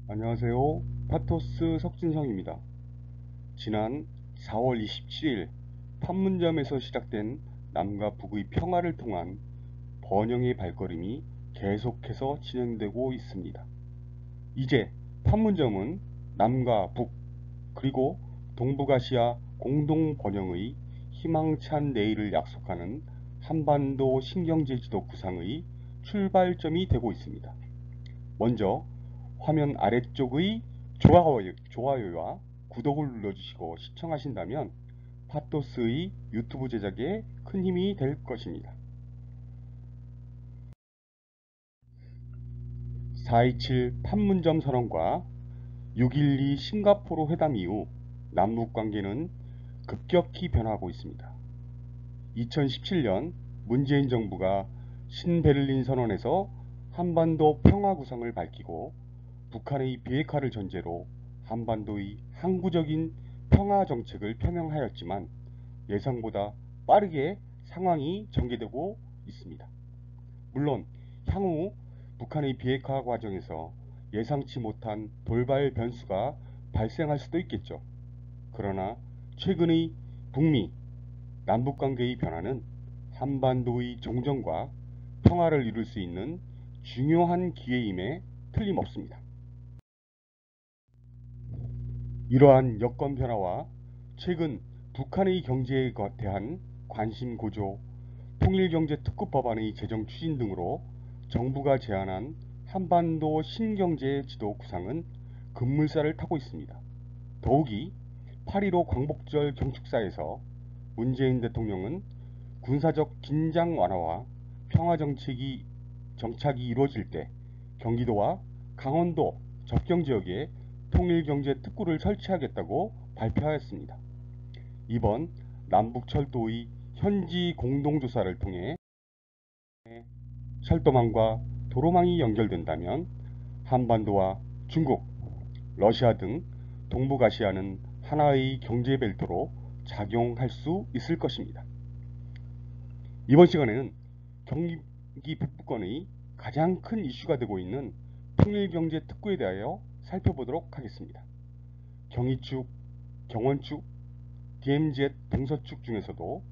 안녕하세요. 파토스 석진성입니다. 지난 4월 27일 판문점에서 시작된 남과 북의 평화를 통한 번영의 발걸음이 계속해서 진행되고 있습니다. 이제 판문점은 남과 북 그리고 동북아시아 공동 번영의 희망찬 내일을 약속하는 한반도 신경제 지도 구상의 출발점이 되고 있습니다. 먼저 화면 아래쪽의 좋아요와 구독을 눌러주시고 시청하신다면 파토스의 유튜브 제작에 큰 힘이 될 것입니다. 4.27 판문점 선언과 6.12 싱가포르 회담 이후 남북관계는 급격히 변화하고 있습니다. 2017년 문재인 정부가 신베를린 선언에서 한반도 평화 구상을 밝히고 북한의 비핵화를 전제로 한반도의 항구적인 평화 정책을 표명하였지만 예상보다 빠르게 상황이 전개되고 있습니다. 물론 향후 북한의 비핵화 과정에서 예상치 못한 돌발 변수가 발생할 수도 있겠죠. 그러나 최근의 북미, 남북관계의 변화는 한반도의 종전과 평화를 이룰 수 있는 중요한 기회임에 틀림없습니다. 이러한 여건 변화와 최근 북한의 경제에 대한 관심 고조, 통일경제특구 법안의 제정 추진 등으로 정부가 제안한 한반도 신경제 지도 구상은 급물살을 타고 있습니다. 더욱이 8.15 광복절 경축사에서 문재인 대통령은 군사적 긴장 완화와 평화정착이 이루어질 때 경기도와 강원도 접경지역에 통일경제특구를 설치하겠다고 발표하였습니다. 이번 남북철도의 현지 공동조사를 통해 철도망과 도로망이 연결된다면 한반도와 중국, 러시아 등 동북아시아는 하나의 경제벨트로 작용할 수 있을 것입니다. 이번 시간에는 경기 북부권의 가장 큰 이슈가 되고 있는 통일경제특구에 대하여 살펴보도록 하겠습니다. 경의축, 경원축, DMZ 동서축 중에서도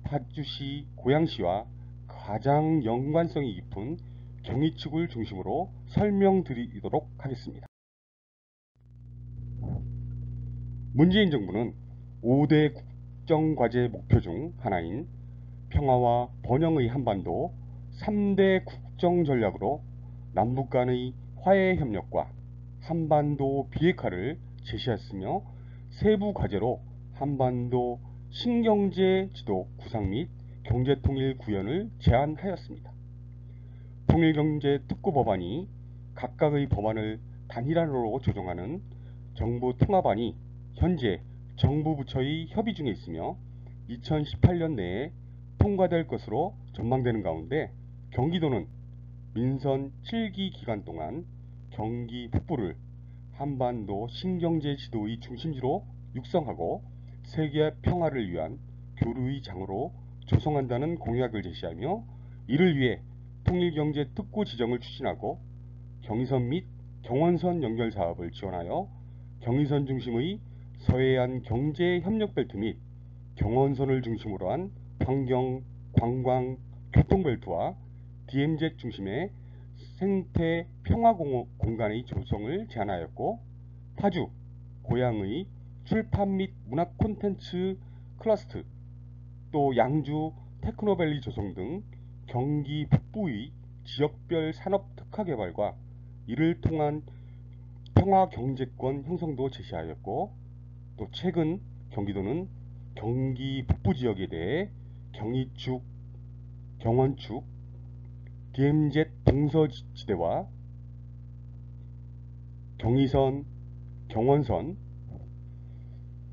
파주시, 고양시와 가장 연관성이 깊은 경의축을 중심으로 설명드리도록 하겠습니다. 문재인 정부는 5대 국정과제 목표 중 하나인 평화와 번영의 한반도 3대 국정전략으로 남북 간의 화해 협력과 한반도 비핵화를 제시했으며 세부 과제로 한반도 신경제 지도 구상 및 경제통일 구현을 제안하였습니다. 통일경제특구 법안이 각각의 법안을 단일화로 조정하는 정부 통합안이 현재 정부 부처의 협의 중에 있으며 2018년 내에 통과될 것으로 전망되는 가운데 경기도는 민선 7기 기간 동안 경기 북부를 한반도 신경제 지도의 중심지로 육성하고 세계 평화를 위한 교류의 장으로 조성한다는 공약을 제시하며 이를 위해 통일경제특구 지정을 추진하고 경의선 및 경원선 연결 사업을 지원하여 경의선 중심의 서해안 경제협력벨트 및 경원선을 중심으로 한 환경, 관광, 교통벨트와 DMZ 중심의 생태 평화 공간의 조성을 제안하였고 파주, 고양의 출판 및 문화 콘텐츠 클러스터, 또 양주 테크노밸리 조성 등 경기 북부의 지역별 산업 특화 개발과 이를 통한 평화 경제권 형성도 제시하였고 또 최근 경기도는 경기 북부 지역에 대해 경의축, 경원축, DMZ 동서지대와 경의선, 경원선,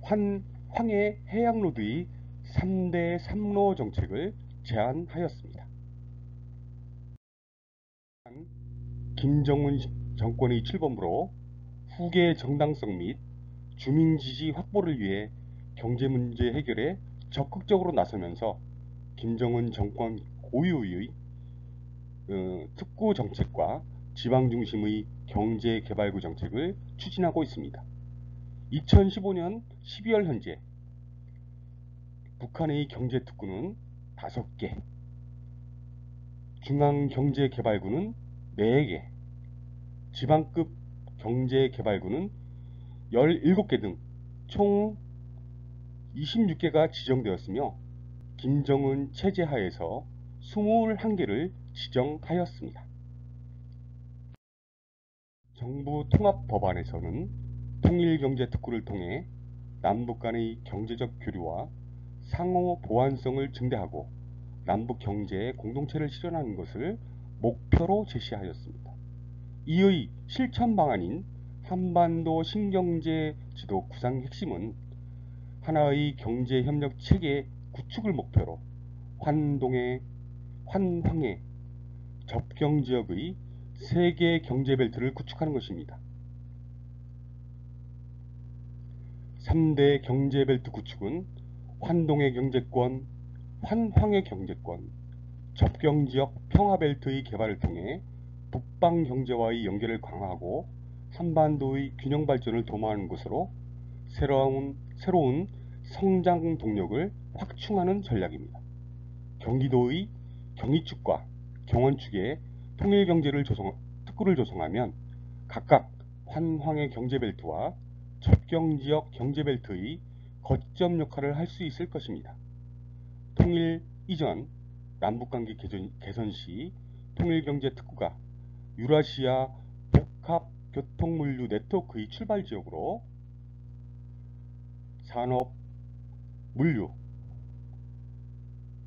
황해 해양로드의 3대 3로 정책을 제안하였습니다. 김정은 정권의 출범으로 후계 정당성 및 주민지지 확보를 위해 경제문제 해결에 적극적으로 나서면서 김정은 정권 고유의 특구 정책과 지방 중심의 경제개발구 정책을 추진하고 있습니다. 2015년 12월 현재 북한의 경제특구는 5개, 중앙경제개발구는 4개, 지방급 경제개발구는 17개 등 총 26개가 지정되었으며 김정은 체제 하에서 21개를 지정하였습니다. 정부 통합법안에서는 통일경제특구를 통해 남북 간의 경제적 교류와 상호 보완성을 증대하고 남북 경제 공동체를 실현하는 것을 목표로 제시하였습니다. 이의 실천 방안인 한반도 신경제 지도 구상 핵심은 하나의 경제협력 체계 구축을 목표로 환황의 접경지역의 세계 경제벨트를 구축하는 것입니다. 3대 경제벨트 구축은 환동의 경제권, 환황의 경제권, 접경지역 평화벨트의 개발을 통해 북방 경제와의 연계를 강화하고 한반도의 균형 발전을 도모하는 것으로 새로운 성장 동력을 확충하는 전략입니다. 경기도의 경희축과 경원축의 특구를 조성하면 각각 환황의 경제벨트와 접경지역 경제벨트의 거점 역할을 할 수 있을 것입니다. 통일 이전 남북관계 개선 시 통일경제특구가 유라시아 복합교통물류 네트워크의 출발지역으로 산업, 물류,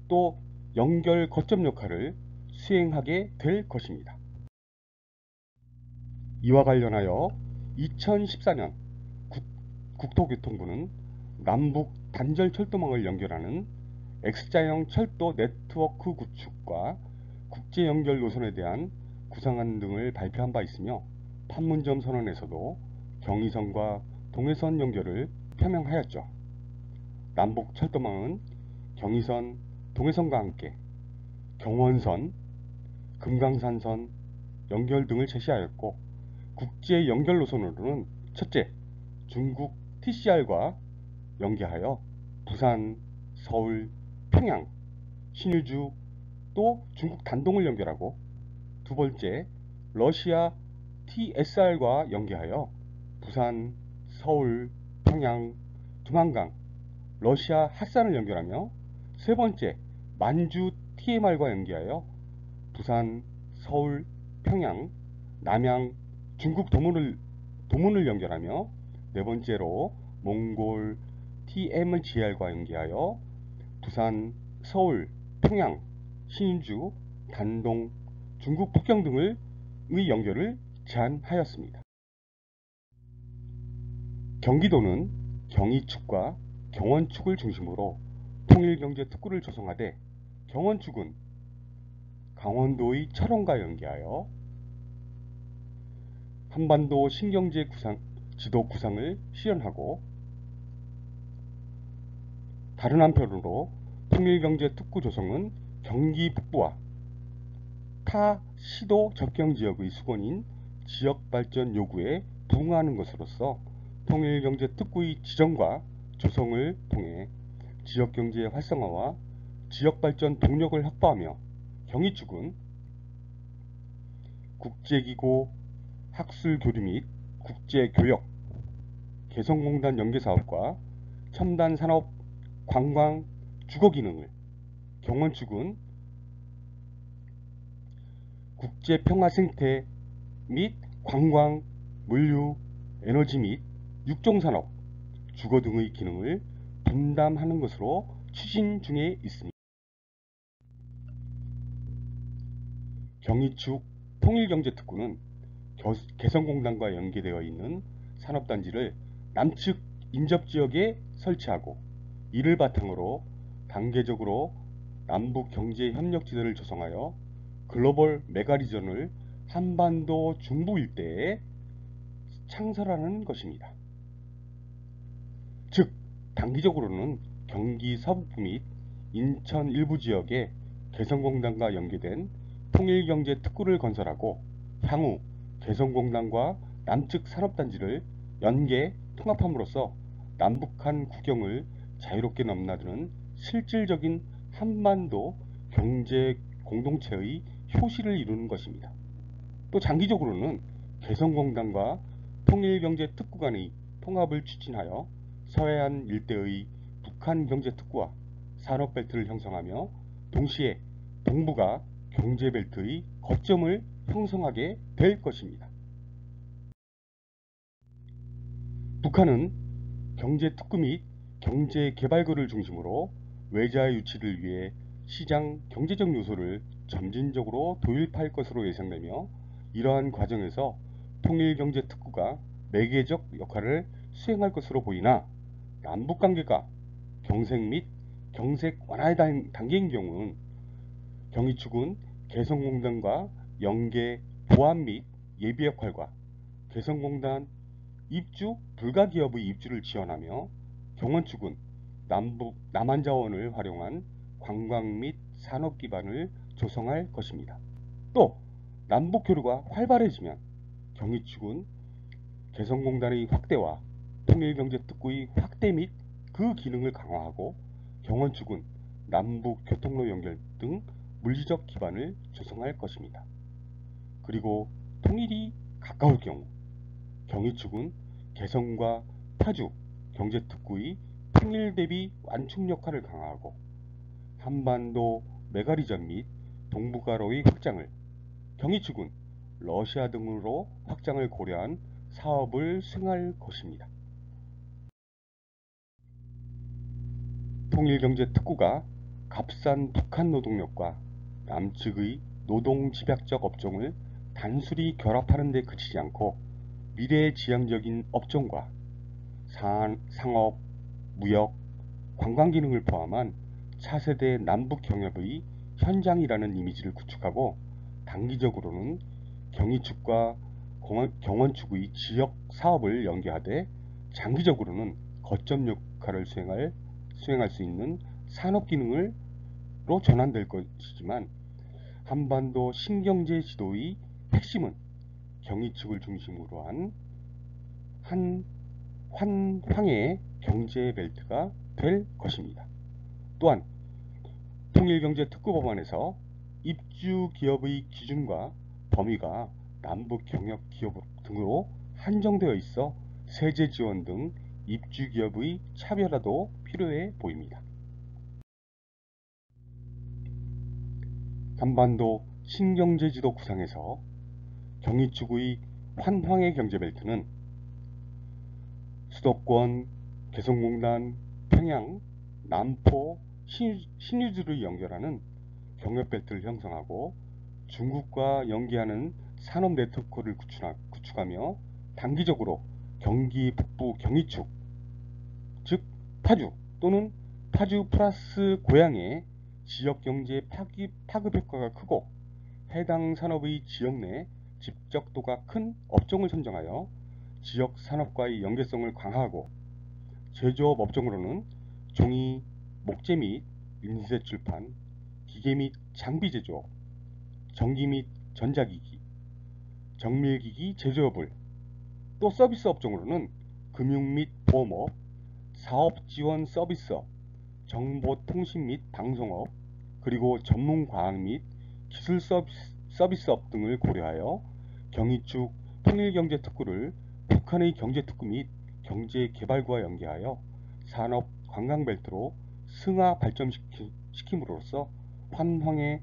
또 연결 거점 역할을 수행하게 될 것입니다. 이와 관련하여 2014년 국토교통부는 남북 단절 철도망을 연결하는 X자형 철도 네트워크 구축과 국제 연결 노선에 대한 구상안 등을 발표한 바 있으며 판문점 선언에서도 경의선과 동해선 연결을 표명하였죠. 남북 철도망은 경의선, 동해선과 함께 경원선, 금강산선 연결 등을 제시하였고 국제 연결 노선으로는 첫째, 중국 TCR과 연계하여 부산, 서울, 평양, 신의주 또 중국 단동을 연결하고 두 번째, 러시아 TSR과 연계하여 부산, 서울, 평양, 두만강, 러시아 핫산을 연결하며 세 번째, 만주 TMR과 연계하여 부산, 서울, 평양, 남양, 중국 도문을 연결하며 네 번째로 몽골 TMGR과 연계하여 부산, 서울, 평양, 신주, 단동, 중국 북경 등의 연결을 제안하였습니다. 경기도는 경희축과 경원축을 중심으로 통일경제특구를 조성하되 경원축은 강원도의 철원과 연계하여 한반도 신경제 지도 구상을 실현하고 다른 한편으로 통일경제특구 조성은 경기 북부와 타 시도 접경지역의 수건인 지역발전 요구에 부응하는 것으로서 통일경제특구의 지정과 조성을 통해 지역경제의 활성화와 지역발전 동력을 확보하며 경희축은 국제기구 학술교류 및 국제교역, 개성공단 연계사업과 첨단산업, 관광, 주거기능을, 경원축은 국제평화생태 및 관광, 물류, 에너지 및 육종산업, 주거 등의 기능을 분담하는 것으로 추진 중에 있습니다. 경희축 통일경제특구는 개성공단과 연계되어 있는 산업단지를 남측 인접지역에 설치하고 이를 바탕으로 단계적으로 남북경제협력지대를 조성하여 글로벌 메가리전을 한반도 중부 일대에 창설하는 것입니다. 즉 단기적으로는 경기 서북부 및 인천 일부 지역에 개성공단과 연계된 통일경제특구를 건설하고 향후 개성공단과 남측 산업단지를 연계 통합함으로써 남북한 국경을 자유롭게 넘나드는 실질적인 한반도 경제 공동체의 효시를 이루는 것입니다. 또 장기적으로는 개성공단과 통일경제특구 간의 통합을 추진하여 서해안 일대의 북한 경제특구와 산업벨트를 형성하며 동시에 동북아 경제벨트의 거점을 형성하게 될 것입니다. 북한은 경제특구 및 경제개발구를 중심으로 외자 유치를 위해 시장 경제적 요소를 점진적으로 도입할 것으로 예상되며 이러한 과정에서 통일경제특구가 매개적 역할을 수행할 것으로 보이나 남북관계가 경색 및 경색 완화의 단계인 경우는 경희축은 개성공단과 연계 보안 및 예비 역할과 개성공단 입주 불가 기업의 입주를 지원하며 경원축은 남한 자원을 활용한 관광 및 산업 기반을 조성할 것입니다. 또 남북 교류가 활발해지면 경희축은 개성공단의 확대와 통일경제특구의 확대 및 그 기능을 강화하고 경원축은 남북 교통로 연결 등 물리적 기반을 조성할 것입니다. 그리고 통일이 가까울 경우 경희축은 개성과 파주 경제특구의 통일 대비 완충 역할을 강화하고 한반도 메가리전 및 동북아로의 확장을, 경희축은 러시아 등으로 확장을 고려한 사업을 수행할 것입니다. 통일경제특구가 값싼 북한 노동력과 남측의 노동집약적 업종을 단순히 결합하는 데 그치지 않고 미래지향적인 업종과 상업, 무역, 관광 기능을 포함한 차세대 남북 경협의 현장이라는 이미지를 구축하고 단기적으로는 경희축과 경원축의 지역 사업을 연계하되 장기적으로는 거점 역할을 수행할 수 있는 산업 기능으로 전환될 것이지만 한반도 신경제 지도의 핵심은 경희축을 중심으로 한 환황의 경제벨트가 될 것입니다. 또한 통일경제특구법안에서 입주 기업의 기준과 범위가 남북 경협 기업 등으로 한정되어 있어 세제 지원 등 입주 기업의 차별화도 필요해 보입니다. 한반도 신경제지도 구상에서 경희축의 환황의 경제벨트는 수도권, 개성공단, 평양, 남포, 신의주를 연결하는 경협벨트를 형성하고 중국과 연계하는 산업 네트워크를 구축하며 단기적으로 경기 북부 경희축, 즉 파주 또는 파주 플러스 고향의 지역경제 파급 효과가 크고 해당 산업의 지역 내 집적도가 큰 업종을 선정하여 지역 산업과의 연계성을 강화하고 제조업 업종으로는 종이, 목재 및 인쇄 출판, 기계 및 장비 제조업, 전기 및 전자기기, 정밀기기 제조업을, 또 서비스 업종으로는 금융 및 보험업, 사업지원 서비스업, 정보통신 및 방송업, 그리고 전문과학 및 기술 서비스업 등을 고려하여 경희축 통일경제특구를 북한의 경제특구 및 경제개발구와 연계하여 산업 관광벨트로 승화 발전시킴으로써 환황의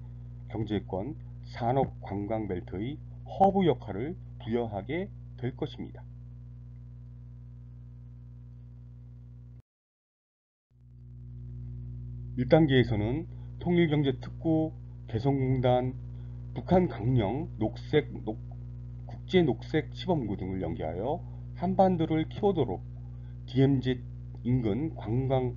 경제권 산업 관광벨트의 허브 역할을 부여하게 될 것입니다. 1단계에서는 통일경제특구, 개성공단, 북한 강령, 국제녹색 시범구 등을 연계하여 한반도를 키워드로 DMZ 인근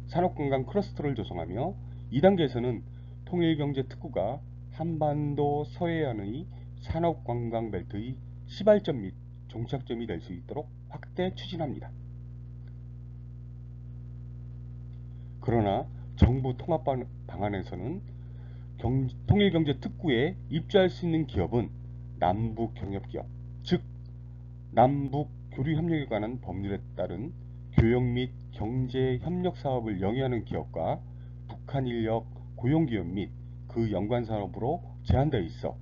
산업관광 클러스터를 조성하며 2단계에서는 통일경제특구가 한반도 서해안의 산업관광벨트의 시발점 및 종착점이 될 수 있도록 확대 추진합니다. 그러나 정부 통합 방안에서는 통일경제특구에 입주할 수 있는 기업은 남북 경협기업, 즉 남북 교류 협력에 관한 법률에 따른 교역 및 경제 협력 사업을 영위하는 기업과 북한 인력 고용기업 및 그 연관 산업으로 제한되어 있어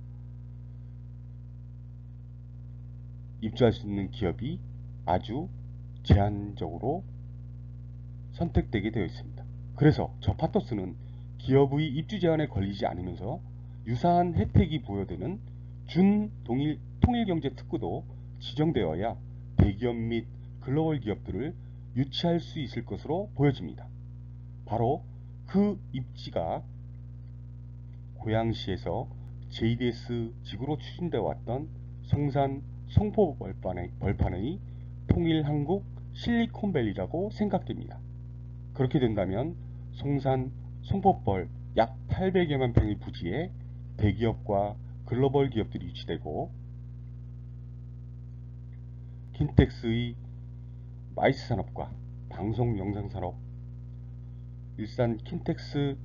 입주할 수 있는 기업이 아주 제한적으로 선택되게 되어 있습니다. 그래서 저 파토스는 기업의 입주 제한에 걸리지 않으면서 유사한 혜택이 부여되는 준동일 통일경제 특구도 지정되어야 대기업 및 글로벌 기업들을 유치할 수 있을 것으로 보여집니다. 바로 그 입지가 고양시에서 JDS 직으로 추진되어 왔던 성산 성포 벌판의 통일한국 실리콘밸리라고 생각됩니다. 그렇게 된다면 성산 성포벌 약 800여만 평의 부지에 대기업과 글로벌 기업들이 유치되고 킨텍스의 마이스 산업과 방송 영상 산업, 일산 킨텍스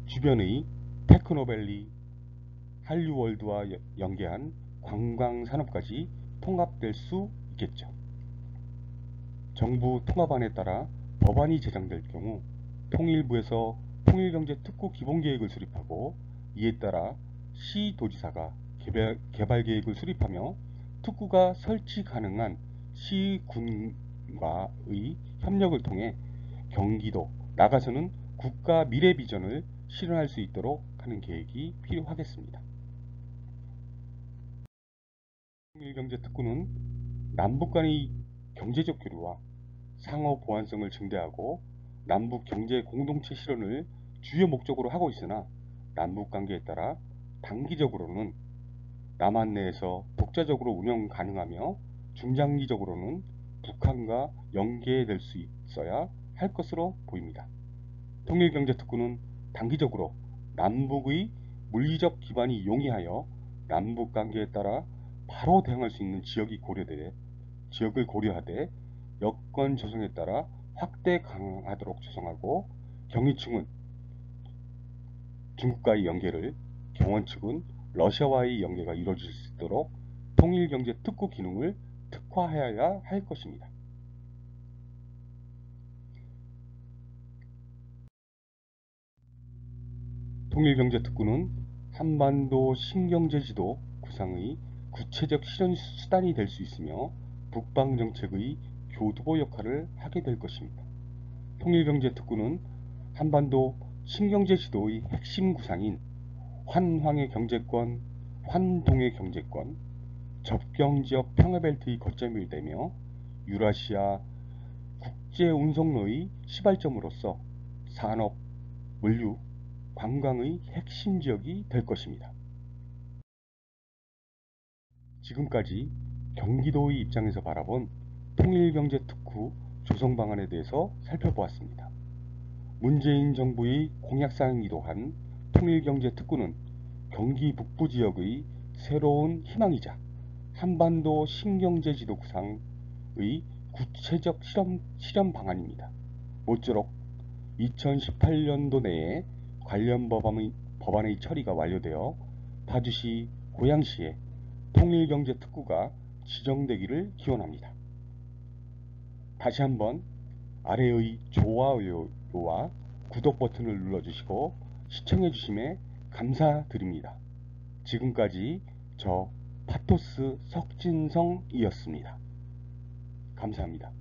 주변의 테크노밸리, 한류월드와 연계한 관광 산업까지 통합될 수 있겠죠. 정부 통합안에 따라 법안이 제정될 경우 통일부에서 통일경제특구 기본계획을 수립하고 이에 따라 시도지사가 개발계획을 수립하며 특구가 설치 가능한 시군과의 협력을 통해 경기도 나가서는 국가 미래 비전을 실현할 수 있도록 하는 계획이 필요하겠습니다. 통일경제특구는 남북 간의 경제적 교류와 상호 보완성을 증대하고 남북 경제 공동체 실현을 주요 목적으로 하고 있으나 남북 관계에 따라 단기적으로는 남한 내에서 독자적으로 운영 가능하며 중장기적으로는 북한과 연계될 수 있어야 할 것으로 보입니다. 통일경제특구는 단기적으로 남북의 물리적 기반이 용이하여 남북 관계에 따라 바로 대응할 수 있는 지역을 고려하되 여건 조성에 따라 확대 강화하도록 조성하고 경위층은 중국과의 연계를, 경원 측은 러시아와의 연계가 이루어질 수 있도록 통일경제특구 기능을 특화하여야 할 것입니다. 통일경제특구는 한반도 신경제지도 구상의 구체적 실현 수단이 될 수 있으며 북방정책의 교두보 역할을 하게 될 것입니다. 통일경제특구는 한반도 신경제지도의 핵심 구상인 환황의 경제권, 환동의 경제권, 접경지역 평화벨트의 거점이 되며 유라시아 국제운송로의 시발점으로서 산업, 물류, 관광의 핵심 지역이 될 것입니다. 지금까지 경기도의 입장에서 바라본 통일경제특구 조성 방안에 대해서 살펴보았습니다. 문재인 정부의 공약사항이기도 한 통일경제특구는 경기 북부 지역의 새로운 희망이자 한반도 신경제지도 구상의 구체적 실현 방안입니다. 모쪼록 2018년도 내에 관련 법안의 처리가 완료되어 파주시, 고양시에 통일경제특구가 지정되기를 기원합니다. 다시 한번 아래의 좋아요와 구독 버튼을 눌러주시고 시청해주심에 감사드립니다. 지금까지 저 파토스 석진성이었습니다. 감사합니다.